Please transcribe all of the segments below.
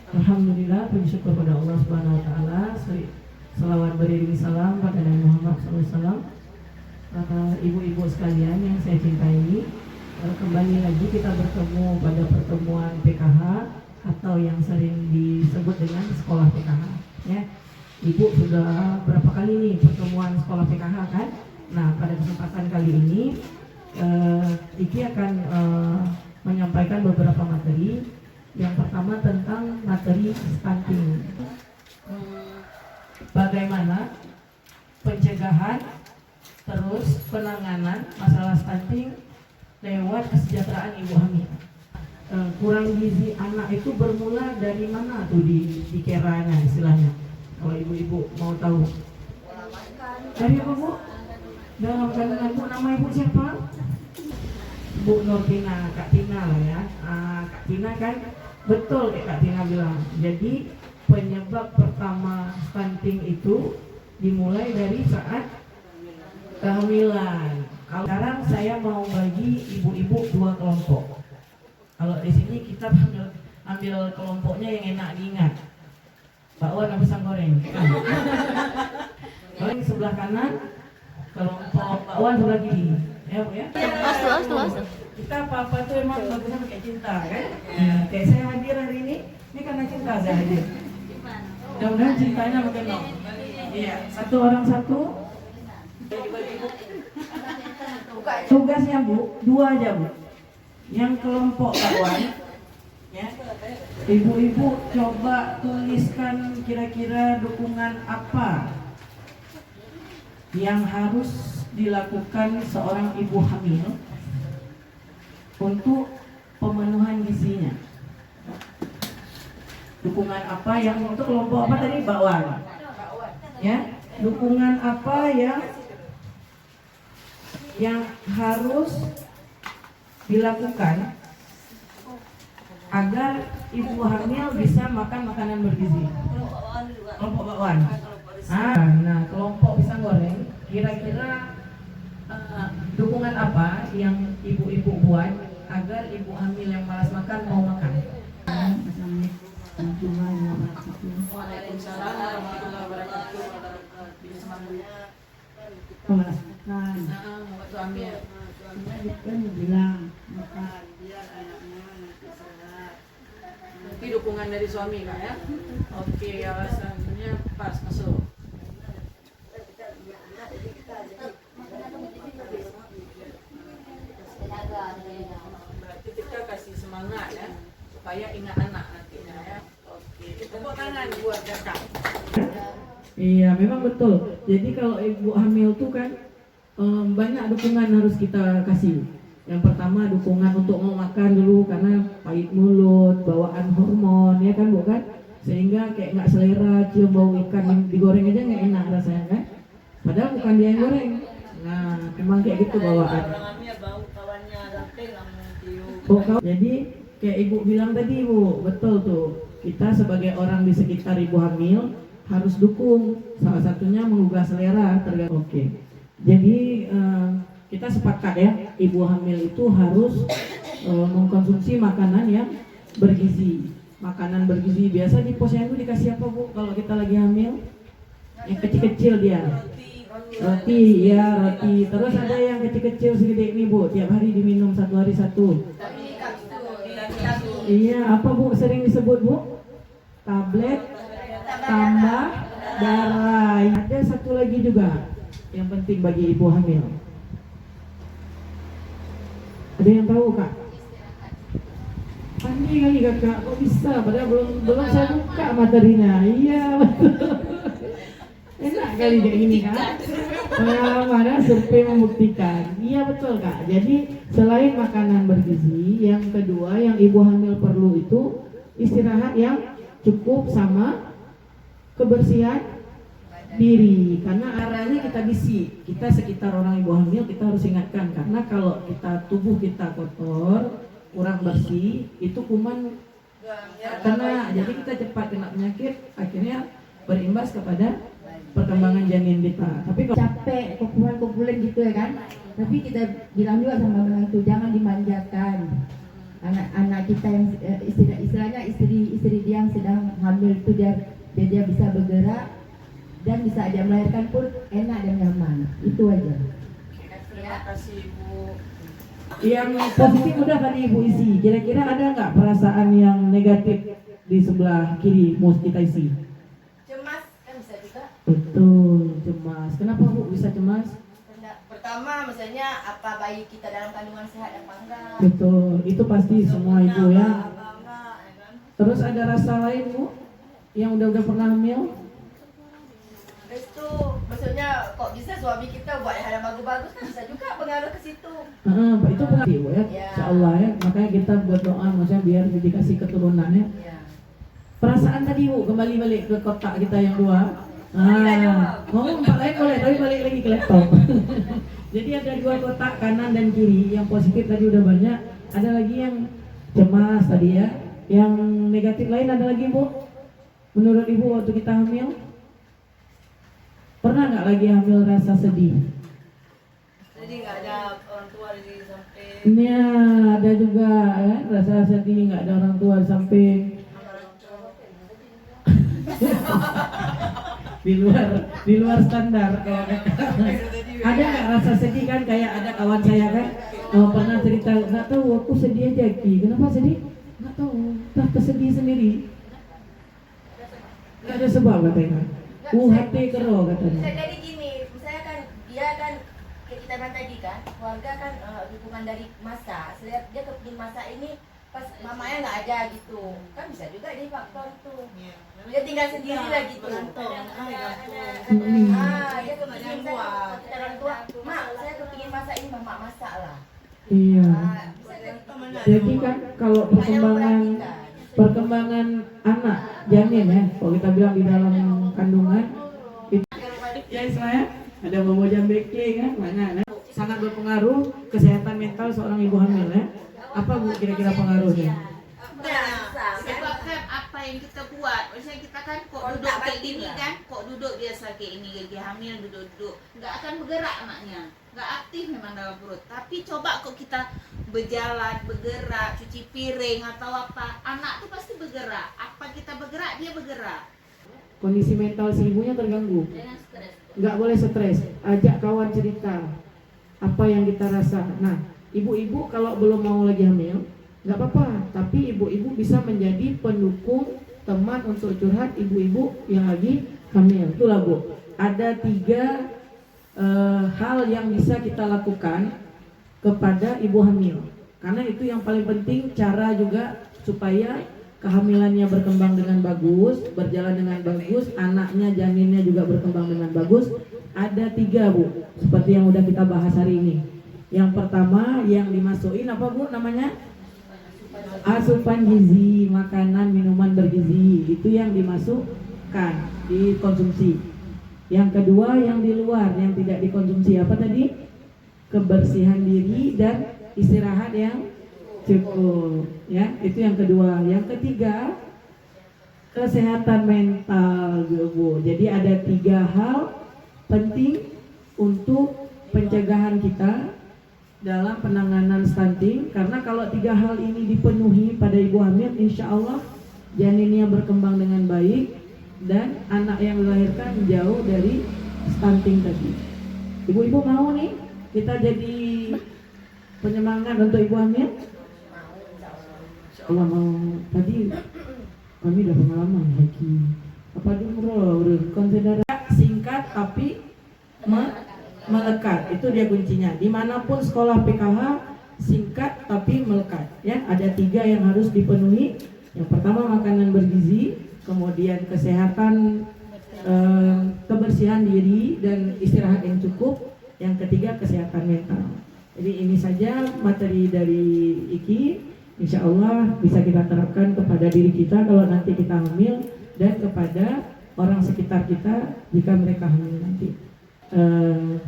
Alhamdulillah, puji syukur pada Allah Subhanahu wa taala. Salawat beriring salam pada Nabi Muhammad SAW. Ibu-ibu sekalian yang saya cintai, kembali lagi kita bertemu pada pertemuan PKH atau yang sering disebut dengan sekolah PKH ya. Ibu sudah berapa kali nih pertemuan sekolah PKH kan? Nah, pada kesempatan kali ini Iki akan menyampaikan beberapa materi. Yang pertama tentang materi stunting. Bagaimana pencegahan terus penanganan masalah stunting lewat kesejahteraan ibu hamil. Kurang gizi anak itu bermula dari mana tuh di keranya istilahnya? Kalau ibu-ibu mau tahu. Dari apa Bu? Dalam kandungan Bu, nama ibu siapa? Bu Nurtina, Kak Tina lah ya. Kak Tina kan betul kayak Kak Tina bilang. Jadi penyebab pertama stunting itu dimulai dari saat kehamilan. Sekarang saya mau bagi ibu-ibu dua kelompok. Kalau di sini kita ambil kelompoknya yang enak diingat. Bakwan apa pisang goreng? Goreng sebelah kanan, kelompok bakwan sebelah kiri. Ya Bu ya. Kita apa-apa tuh emang bagusnya pakai cinta kan? Kayak saya hadir hari ini karena cinta saya hadir. Mudah-mudahan cintanya makin long. Iya, satu orang satu. Tugasnya Bu, dua aja Bu. Yang kelompok kawan, ya. Ibu-ibu coba tuliskan kira-kira dukungan apa yang harus dilakukan seorang ibu hamil untuk pemenuhan gizinya. Dukungan apa yang untuk kelompok apa tadi? Bakwan. Ya, dukungan apa yang harus dilakukan agar ibu hamil bisa makan makanan bergizi? Kelompok bakwan. Nah, kelompok pisang goreng, kira-kira dukungan apa yang ibu-ibu buat agar ibu hamil yang malas makan mau makan? Waalaikumsalam warahmatullahi wabarakatuh. Malas makan. Waktu hamil. Kan bilang makan biar anaknya nanti sehat. Nanti dukungan dari suami Kak ya? Oke, alasannya pas masuk. Berarti kita kasih semangat ya supaya ingat anak nantinya ya. Oke, tepuk tangan buat kakak. Iya, memang betul. Jadi kalau ibu hamil tuh kan banyak dukungan harus kita kasih. Yang pertama dukungan untuk mau makan dulu karena pahit mulut, bawaan hormon ya kan Bu kan? Sehingga kayak nggak selera, cium bau ikan yang digoreng aja nggak enak rasanya kan? Padahal bukan dia yang goreng. Nah, memang kayak gitu bawaan. Jadi kayak ibu bilang tadi Bu, betul tuh. Kita sebagai orang di sekitar ibu hamil harus dukung. Salah satunya menggugah selera tergantung. Oke. Jadi kita sepakat ya, ibu hamil itu harus mengkonsumsi makanan yang bergizi. Makanan bergizi biasa di posyandu dikasih apa Bu kalau kita lagi hamil? Yang kecil-kecil dia. Roti, ya roti. Terus ada yang kecil-kecil segede ini Bu, tiap hari diminum, satu hari satu. Iya, apa Bu sering disebut Bu? Tablet tambah darah. Ada satu lagi juga yang penting bagi ibu hamil. Ada yang tahu Kak? Pandai kali Kakak, kok bisa? Padahal belum saya buka materinya. Iya betul. Enak kali kayak gini Kak. Pengalaman survei membuktikan. Iya betul Kak. Jadi selain makanan bergizi, yang kedua yang ibu hamil perlu itu istirahat yang cukup sama kebersihan diri. Karena arahnya kita bisi. Kita sekitar orang ibu hamil kita harus ingatkan. Karena kalau tubuh kita kotor, kurang bersih, itu kuman kena. Jadi kita cepat kena penyakit, akhirnya berimbas kepada perkembangan janin kita. Tapi kalau Capek, kupulan gitu ya kan. Tapi kita bilang juga sama orang itu jangan dimanjakan. anak-anak kita yang istilahnya istri dia yang sedang hamil itu dia bisa bergerak dan bisa dia melahirkan pun enak dan nyaman. Itu aja. Terima kasih Ibu. Yang positif udah tadi Ibu isi. Kira-kira ada nggak perasaan yang negatif di sebelah kiri mau kita isi? Cemas kan bisa juga. Betul, cemas. Kenapa Bu bisa cemas? Pertama misalnya apa bayi kita dalam kandungan sehat apa enggak. Betul, itu pasti semua ibu ya. Bangga, ya kan? Terus ada rasa lain Bu yang udah pernah hamil? Terus tuh maksudnya kok bisa suami kita buat hal yang bagus-bagus kan bisa juga pengaruh ke situ. Itu berarti Bu ya. Ya. Insya Allah ya. Makanya kita buat doa maksudnya biar dikasih keturunan ya. Ya. Perasaan tadi Bu kembali balik ke kotak kita yang dua. Ngomong Pak lain boleh tapi balik lagi ke laptop. Jadi ada dua kotak kanan dan kiri. Yang positif tadi udah banyak. Ada lagi yang cemas tadi ya. Yang negatif lain ada lagi Bu. Menurut Ibu waktu kita hamil, pernah nggak lagi hamil rasa sedih? Jadi nggak ada orang tua di samping. Iya, ada juga ya, rasa sedih nggak ada orang tua di samping. di luar standar kayak ada nggak rasa sedih kan kayak ada kawan saya kan pernah cerita nggak tahu aku sedih aja Ki, kenapa sedih nggak tahu tak kesedih sendiri nggak ada sebab katanya hati kero katanya. Bisa jadi gini, misalnya kan dia kan kayak kita bilang tadi kan keluarga kan dukungan dari masa. Selihat dia kepingin masa ini pas mamanya nggak ada gitu kan bisa juga jadi faktor itu. Dia tinggal sendiri lah gitu. Gantung. Dia kepingin buat kita orang tua, mak saya kepingin masa ini mama masak lah. Iya. Bisa jadi Jadi kan kalau perkembangan anak janin ya, kalau kita bilang di dalam kandungan itu ya istilahnya ada bobo jambeke kan, mana sangat berpengaruh kesehatan mental seorang ibu hamil ya. Apa Bu kira-kira pengaruhnya? Sebab kan apa yang kita buat, misalnya kita kan kok duduk kayak gini kan, kok duduk biasa kayak ini lagi hamil duduk-duduk, nggak akan bergerak anaknya, nggak aktif memang dalam perut. Tapi coba kok kita berjalan, bergerak, cuci piring atau apa, anak tuh pasti bergerak. Apa kita bergerak, dia bergerak. Kondisi mental si ibunya terganggu. Nggak boleh stres. Ajak kawan cerita apa yang kita rasa. Nah, ibu-ibu kalau belum mau lagi hamil, nggak apa-apa. Tapi ibu-ibu bisa menjadi pendukung teman untuk curhat ibu-ibu yang lagi hamil. Itulah Bu. Ada 3 hal yang bisa kita lakukan kepada ibu hamil. Karena itu yang paling penting, cara juga supaya kehamilannya berkembang dengan bagus, berjalan dengan bagus, anaknya, janinnya juga berkembang dengan bagus. Ada 3 Bu, seperti yang udah kita bahas hari ini. Yang pertama yang dimasukin apa Bu namanya? Asupan gizi, makanan, minuman bergizi. Itu yang dimasukkan, dikonsumsi. Yang kedua yang di luar, yang tidak dikonsumsi. Apa tadi? Kebersihan diri dan istirahat yang cukup. Ya, itu yang kedua. Yang ketiga, kesehatan mental Bu. Jadi ada 3 hal penting untuk pencegahan kita dalam penanganan stunting, karena kalau 3 hal ini dipenuhi pada ibu hamil, insya Allah janinnya berkembang dengan baik dan anak yang dilahirkan jauh dari stunting tadi. Ibu-ibu mau nih kita jadi penyemangat untuk ibu hamil? Insya Allah mau. Tadi kami udah pengalaman Haki apa dulu konsider singkat tapi melekat, itu dia kuncinya. Dimanapun sekolah PKH singkat tapi melekat ya. Ada 3 yang harus dipenuhi. Yang pertama makanan bergizi, kemudian kesehatan, kebersihan diri dan istirahat yang cukup. Yang ketiga kesehatan mental. Jadi ini saja materi dari Iki. Insya Allah bisa kita terapkan kepada diri kita kalau nanti kita hamil dan kepada orang sekitar kita jika mereka hamil nanti.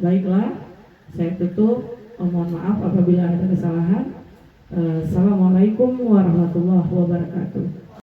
Baiklah, saya tutup. Mohon maaf apabila ada kesalahan. Assalamualaikum warahmatullahi wabarakatuh.